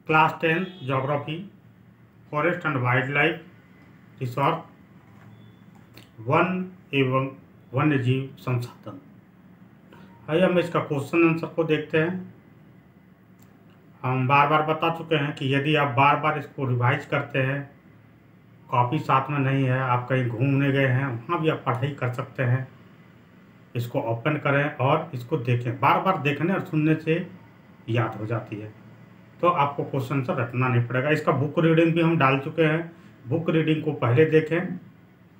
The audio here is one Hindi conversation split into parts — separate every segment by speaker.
Speaker 1: Class 10 geography, forest and wild life resource, one एवं वन्यजीव संसाधन। आइए हम इसका क्वेश्चन आंसर को देखते हैं। हम बार बार बता चुके हैं कि यदि आप बार बार इसको रिवाइज करते हैं, कॉपी साथ में नहीं है, आप कहीं घूमने गए हैं, वहाँ भी आप पढ़ाई कर सकते हैं। इसको ओपन करें और इसको देखें। बार बार देखने और सुनने से याद हो जाती है, तो आपको क्वेश्चन आंसर रटना नहीं पड़ेगा। इसका बुक रीडिंग भी हम डाल चुके हैं। बुक रीडिंग को पहले देखें,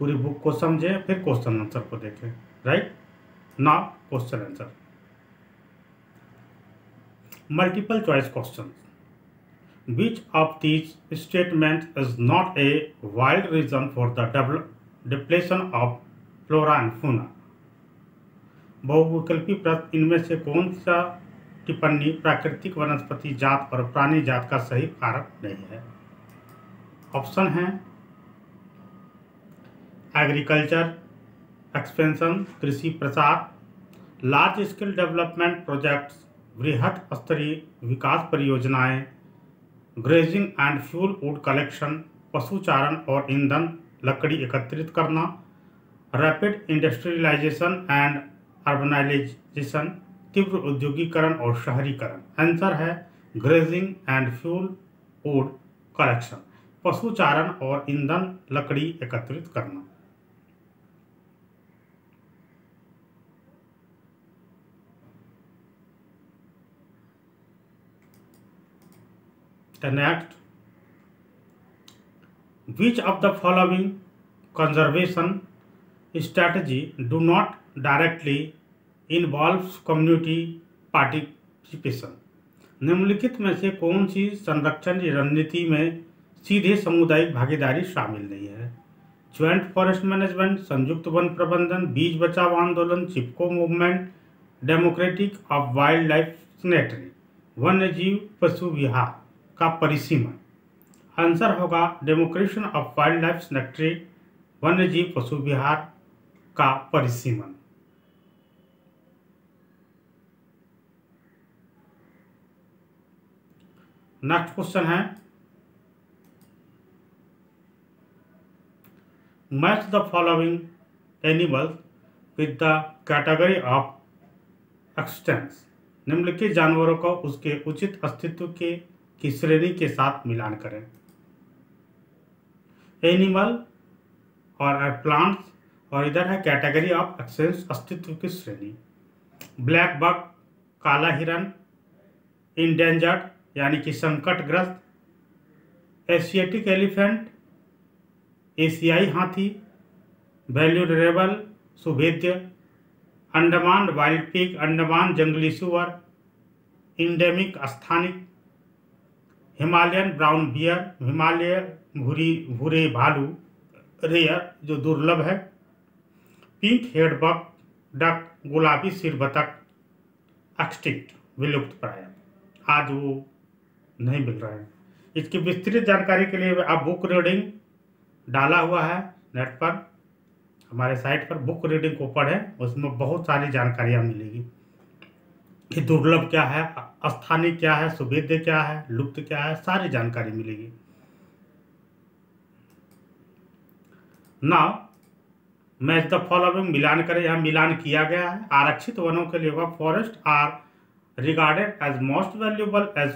Speaker 1: पूरी बुक को समझें, फिर क्वेश्चन आंसर को देखें। Right, now question answer. Multiple choice question. Which of these statements is not a valid reason for the depletion of flora and fauna? बहुविकल्पी प्रश्न, इनमें से कौन सा टिप्पणी प्राकृतिक वनस्पति जात और प्राणी जात का सही कारक नहीं है? ऑप्शन हैं एग्रीकल्चर एक्सपेंशन, कृषि प्रसार, लार्ज स्केल डेवलपमेंट प्रोजेक्ट्स, वृहद स्तरीय विकास परियोजनाएं, grazing and fuel wood collection, पशुचारण और ईंधन लकड़ी एकत्रित करना, रैपिड इंडस्ट्रियलाइजेशन एंड अर्बनाइजेशन, तीव्र औद्योगिकरण और शहरीकरण। आंसर है grazing and fuel wood collection, पशुचारण और ईंधन लकड़ी एकत्रित करना। The next, which of the following conservation strategy do not directly involves community participation? निम्नलिखित में से कौन सी संरक्षण रणनीति में सीधे सामुदायिक भागीदारी शामिल नहीं है? ज्वाइंट फॉरेस्ट मैनेजमेंट, संयुक्त वन प्रबंधन, Beej Bachao Andolan, Chipko movement, democratic of wild life sanctuary, वन्यजीव पशु विहार का परिसीमन। आंसर होगा demarcation of wild life sanctuary, वन्यजीव पशु विहार का परिसीमन। नेक्स्ट क्वेश्चन है, match the following animals with the category of existence. निम्नलिखित जानवरों को उसके उचित अस्तित्व के की श्रेणी के साथ मिलान करें। एनिमल और प्लांट्स, और इधर है कैटेगरी ऑफ एक्सटेंस, अस्तित्व की श्रेणी। ब्लैक बक, काला हिरन, इंडेंजर्ड यानी कि संकटग्रस्त, एशियाटिक एलिफेंट, एशियाई हाथी, वैल्यूरेबल सुभेद्य, अंडमान वाइल्ड पिग, अंडमान जंगली सुअर, इंडेमिक स्थानिक, हिमालयन ब्राउन बियर, हिमालय भूरे भालू रेयर जो दुर्लभ है, पिंक हेड बक डक, गुलाबी सिर बतख एक्सटिंक्ट विलुप्त प्राय, आज वो नहीं मिल रहा है। इसकी विस्तृत जानकारी के लिए आप बुक रीडिंग डाला हुआ है नेट पर, हमारे साइट पर। बुक रीडिंग को पढ़ें, उसमें बहुत सारी जानकारियाँ मिलेगी कि दुर्लभ क्या है, स्थानीय क्या है, सुभेद्य क्या है, लुप्त क्या है, सारी जानकारी मिलेगी। नाउ मैच द फॉलोइंग, मिलान करें। यहाँ मिलान किया गया है। आरक्षित वनों के लिए होगा, forest are regarded as most valuable as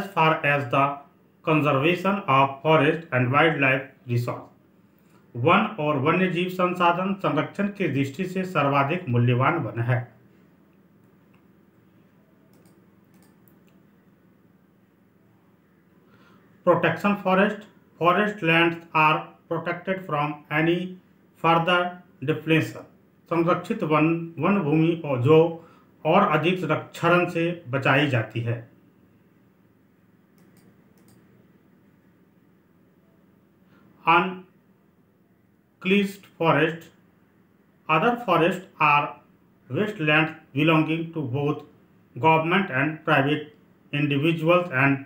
Speaker 1: far as the conservation of forest and wild life resource. वन और वन्यजीव संसाधन संरक्षण की दृष्टि से सर्वाधिक मूल्यवान वन है। Protection forest lands are protected from any further depletion. संरक्षित वन भूमि और जो और अधिक क्षरण से बचाई जाती है। Unclassed forest, other forest are wasteland belonging to both government and private individuals and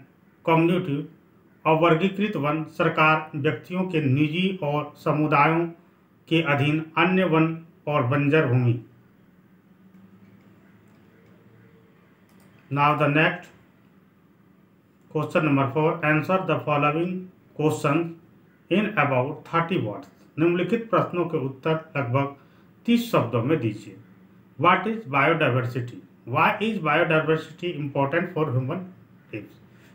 Speaker 1: community. अवर्गीकृत वन सरकार, व्यक्तियों के निजी और समुदायों के अधीन अन्य वन और बंजर भूमि। Now the next, question number 4, answer the following question in about 30 words. निम्नलिखित प्रश्नों के उत्तर लगभग 30 शब्दों में दीजिए। What is biodiversity? Why is biodiversity important for human life?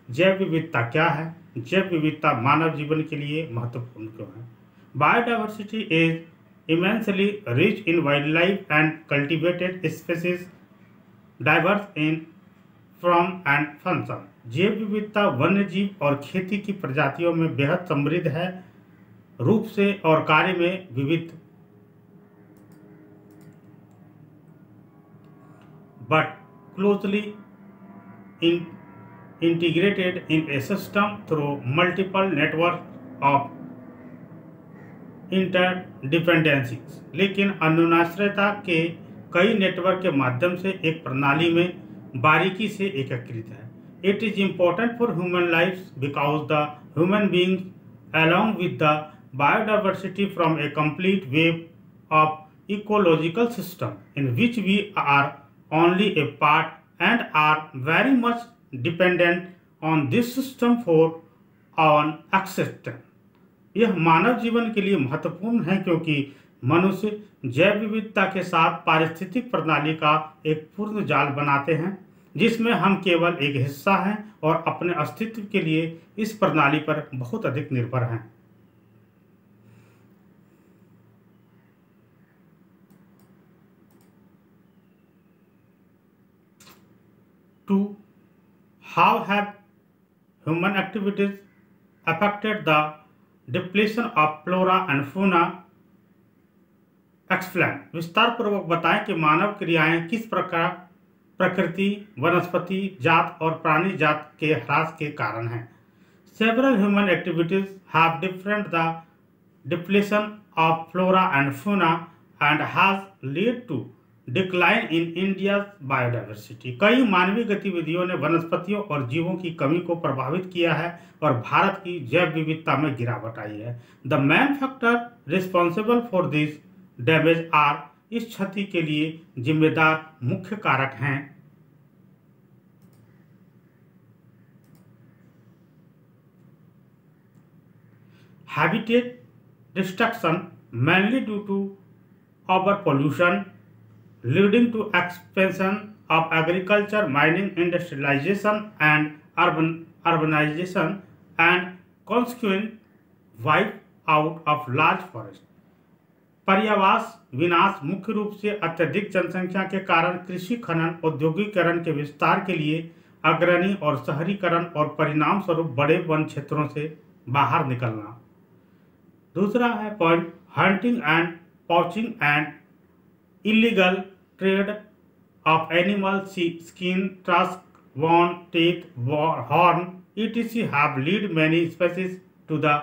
Speaker 1: जैव विविधता क्या है? जैव विविधता मानव जीवन के लिए महत्वपूर्ण क्यों है? Biodiversity is immensely rich in wild life and cultivated species diverse in from and function. जैव विविधता वन्य जीव और खेती की प्रजातियों में बेहद समृद्ध है, रूप से और कार्य में विविध, but closely integrated in a system through multiple networks of interdependencies। लेकिन अन्योन्याश्रयता के कई नेटवर्क के माध्यम से एक प्रणाली में बारीकी से एकीकृत है। It is important for human lives because the human beings along with the biodiversity from a complete web of ecological system in which we are only a part and are very much dependent on this system for our existence। यह मानव जीवन के लिए महत्वपूर्ण है क्योंकि मनुष्य जैव विविधता के साथ पारिस्थितिक प्रणाली का एक पूर्ण जाल बनाते हैं जिसमें हम केवल एक हिस्सा हैं और अपने अस्तित्व के लिए इस प्रणाली पर बहुत अधिक निर्भर हैं। To, how have human activities affected the depletion of flora and fauna? Explain. विस्तार पूर्वक बताएं कि मानव क्रियाएं किस प्रकार प्रकृति, वनस्पति जात और प्राणी जात के ह्रास के कारण हैं। Several human activities have different the depletion of flora and fauna and has led to decline in India biodiversity. कई मानवीय गतिविधियों ने वनस्पतियों और जीवों की कमी को प्रभावित किया है और भारत की जैव विविधता में गिरावट आई है। The main factor responsible for this damage are, इस क्षति के लिए जिम्मेदार मुख्य कारक हैं habitat destruction mainly due to over pollution leading to expansion of agriculture, mining, industrialization and urbanization and consequent wipe out of large forest। पर्यावास विनाश मुख्य रूप से अत्यधिक जनसंख्या के कारण कृषि खनन, औद्योगिकरण के विस्तार के लिए अग्रणी और शहरीकरण और परिणाम स्वरूप बड़े वन क्षेत्रों से बाहर निकलना। दूसरा है point, hunting and poaching and illegal trade off animal skin, tusk, bone, teeth, horn etc have lead many species to the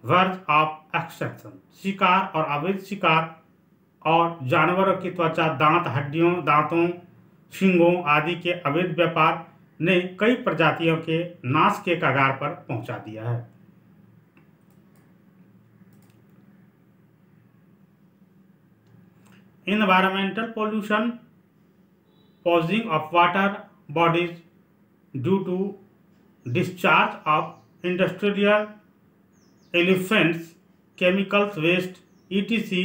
Speaker 1: verge of extinction। शिकार और अवैध शिकार और जानवरों की त्वचा, दांत, हड्डियों, दांतों, शिंगों आदि के अवैध व्यापार ने कई प्रजातियों के नाश के कगार पर पहुंचा दिया है। Environmental pollution, poisoning of water bodies due to discharge of industrial effluents, chemicals waste etc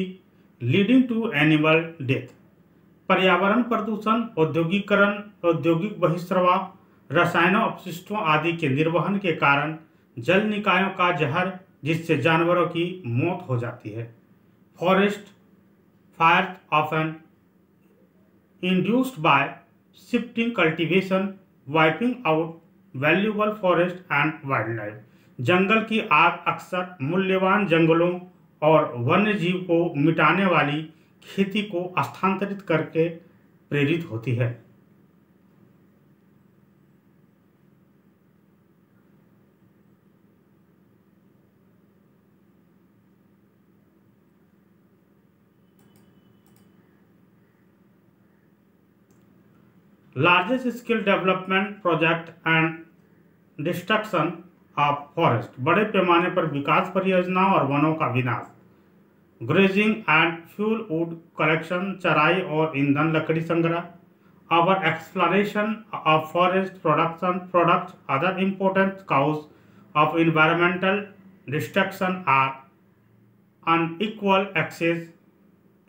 Speaker 1: leading to animal death। पर्यावरण प्रदूषण, औद्योगिकरण, औद्योगिक बहिस्राव, रसायनों, अपशिष्टों आदि के निर्वहन के कारण जल निकायों का जहर जिससे जानवरों की मौत हो जाती है। Forest fires often induced by shifting cultivation, wiping out valuable forest and wildlife। जंगल की आग अक्सर मूल्यवान जंगलों और वन्य जीव को मिटाने वाली खेती को स्थानांतरित करके प्रेरित होती है। Largest scale development project and destruction of forest, बड़े पैमाने पर विकास परियोजनाओं और वनों का विनाश। Grazing and fuel wood collection, चराई और ईंधन लकड़ी संग्रह। Our exploration of forest production products, other important cause of environmental destruction are unequal access,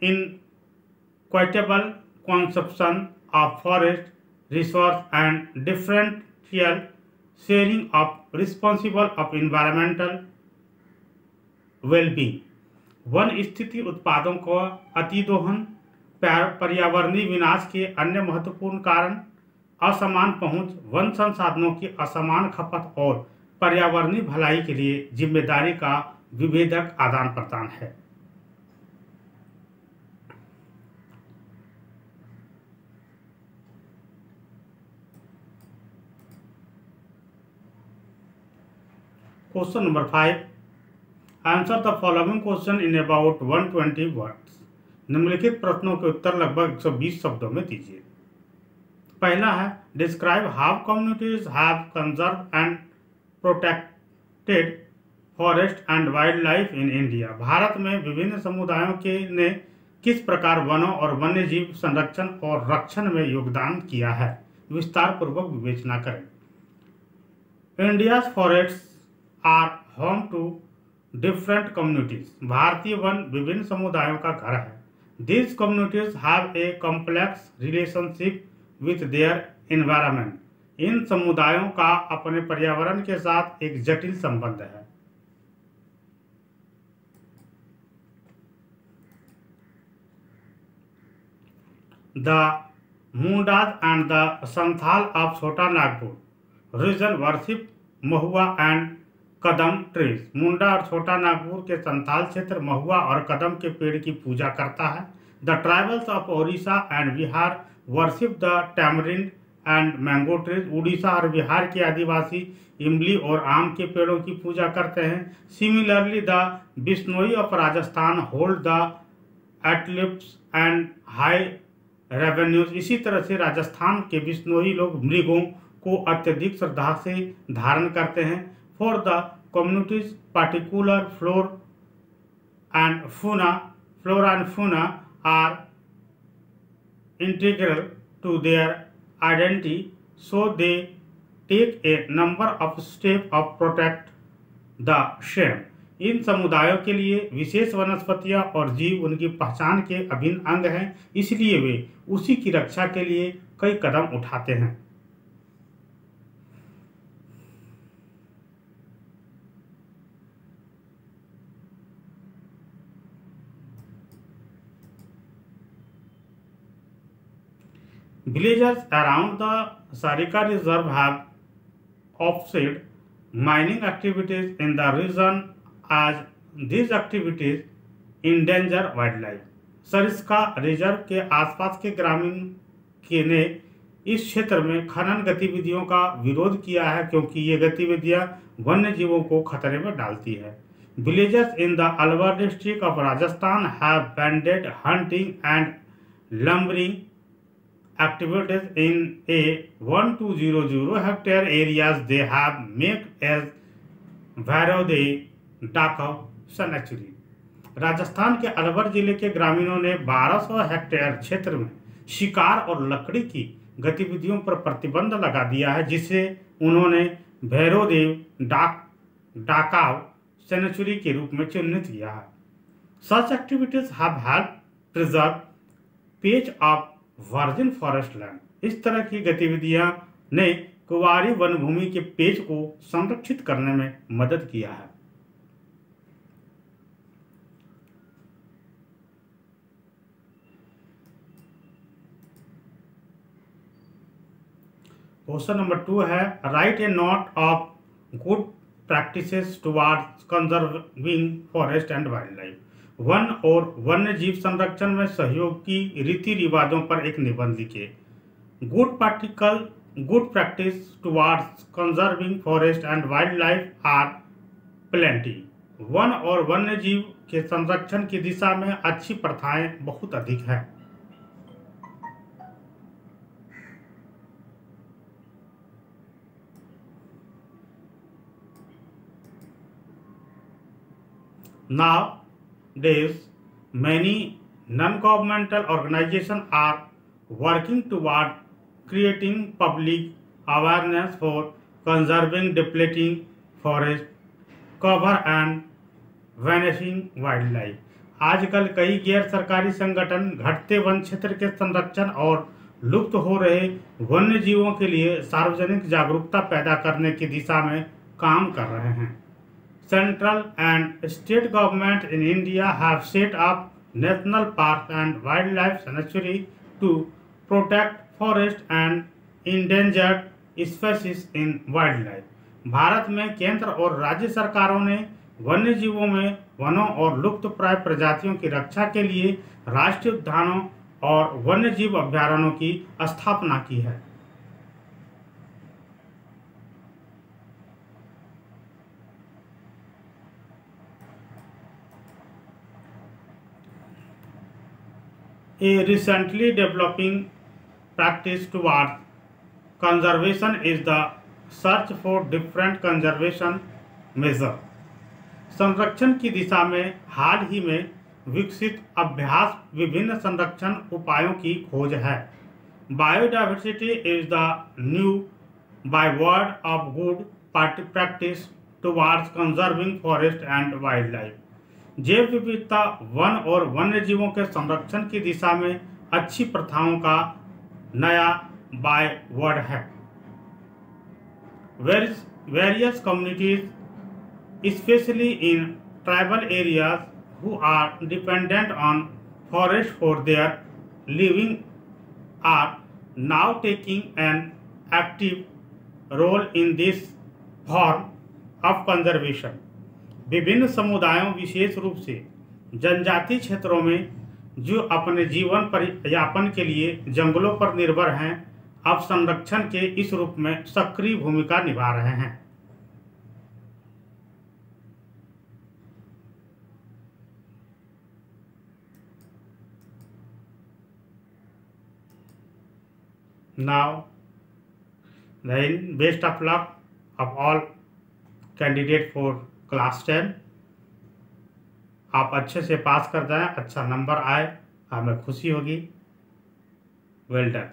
Speaker 1: inequitable consumption of forest resource, and differential sharing of responsible of environmental well-being। One स्थिति उत्पादों का अतिदोहन, पर्यावरणीय विनाश के अन्य महत्वपूर्ण कारण असमान पहुंच, वन संसाधनों की असमान खपत और पर्यावरणीय भलाई के लिए जिम्मेदारी का विभेदक आदान प्रदान है। Question number 5, answer the following question in about 120 words. निम्नलिखित प्रश्नों के उत्तर लगभग 120 शब्दों में दीजिए। पहला है, describe how communities have conserve and protected forest and wild life in India. Bharat में विभिन्न समुदायों के ने किस प्रकार वनों और वन्यजीव संरक्षण और रक्षण में योगदान किया है, विस्तार पूर्वक विवेचना करें। India's forest are home to different communities. भारतीय वन विभिन्न समुदायों का घर है। These communities have a complex relationship with their environment. इन समुदायों का अपने पर्यावरण के साथ एक जटिल संबंध है। The Mundas and the Santhal of Chota Nagpur region worship mahua and kadam trees. Munda और छोटा नागपुर के संथाल क्षेत्र महुआ और कदम के पेड़ की पूजा करता है। The tribals of Odisha and Bihar worship the tamarind and mango trees. Orissa और बिहार के आदिवासी इमली और आम के पेड़ों की पूजा करते हैं। Similarly the Bishnoi of Rajasthan hold the antelopes and high revenues. इसी तरह से राजस्थान के बिश्नोई लोग मृगों को अत्यधिक श्रद्धा से धारण करते हैं। For the communities, particular flora and fauna are integral to their identity, so they take a number of steps to protect the same. इन समुदायों के लिए विशेष वनस्पतियां और जीव उनकी पहचान के अभिन्न अंग हैं, इसलिए वे उसी की रक्षा के लिए कई कदम उठाते हैं। Villagers around the Sarika Reserve have offset mining activities in the region as these activities endanger wildlife. Sariska reserve के आसपास के ग्रामीण ने इस क्षेत्र में खनन गतिविधियों का विरोध किया है क्योंकि ये गतिविधियां वन्य जीवों को खतरे में डालती है। Villagers in the Alwar district of Rajasthan have banned hunting and lumbering activities in a 1200 hectare areas they have made as Bhairode Dakav Sanctuary। Rajasthan के अलवर जिले के ग्रामीणों ने 1200 हेक्टेयर क्षेत्र में शिकार और लकड़ी की गतिविधियों पर प्रतिबंध लगा दिया है, जिसे उन्होंने भैरवदेव डाकाव सेंचुरी के रूप में चिन्हित किया है। Such activities have helped preserve patch of virgin forest land. इस तरह की गतिविधियां ने कुंवारी वन भूमि के पेज को संरक्षित करने में मदद किया है। क्वेश्चन नंबर 2 है, right A note of good practices towards conserving forest and wild life. One और वन्य जीव संरक्षण में सहयोग की रीति रिवाजों पर एक निबंध लिखिए। Good practice towards conserving forest and wild life are plenty. वन और वन्य जीव के संरक्षण की दिशा में अच्छी प्रथाएं बहुत अधिक हैं। Nowadays, many non-governmental organizations are working toward creating public awareness for conserving depleting forest cover and vanishing wildlife। आजकल कई गैर सरकारी संगठन घटते वन क्षेत्र के संरक्षण और लुप्त हो रहे वन्य जीवों के लिए सार्वजनिक जागरूकता पैदा करने की दिशा में काम कर रहे हैं। Central and state government in India have set up national parks and wildlife sanctuary to protect forest and endangered species in wildlife। Bharat में केंद्र और राज्य सरकारों ने वन्य जीवों में वनों और लुप्त प्राय प्रजातियों की रक्षा के लिए राष्ट्रीय उद्यानों और वन्य जीव अभयारण्यों की स्थापना की है। A recently developing practice towards conservation is the search for different conservation measures। संरक्षण की दिशा में हाल ही में विकसित अभ्यास विभिन्न संरक्षण उपायों की खोज है। Biodiversity is the new byword of good practice towards conserving forest and wild life. जैव विविधता वन और वन्य जीवों के संरक्षण की दिशा में अच्छी प्रथाओं का नया बायवर्ड है। Various communities especially in tribal areas who are dependent on forest for their living are now taking an active role in this form of conservation। विभिन्न समुदायों विशेष रूप से जनजातीय क्षेत्रों में जो अपने जीवन यापन के लिए जंगलों पर निर्भर हैं, अब संरक्षण के इस रूप में सक्रिय भूमिका निभा रहे हैं। Now, then best of luck of all candidate for class 10। आप अच्छे से पास कर जाएं, अच्छा नंबर आए, हमें खुशी होगी। Well done.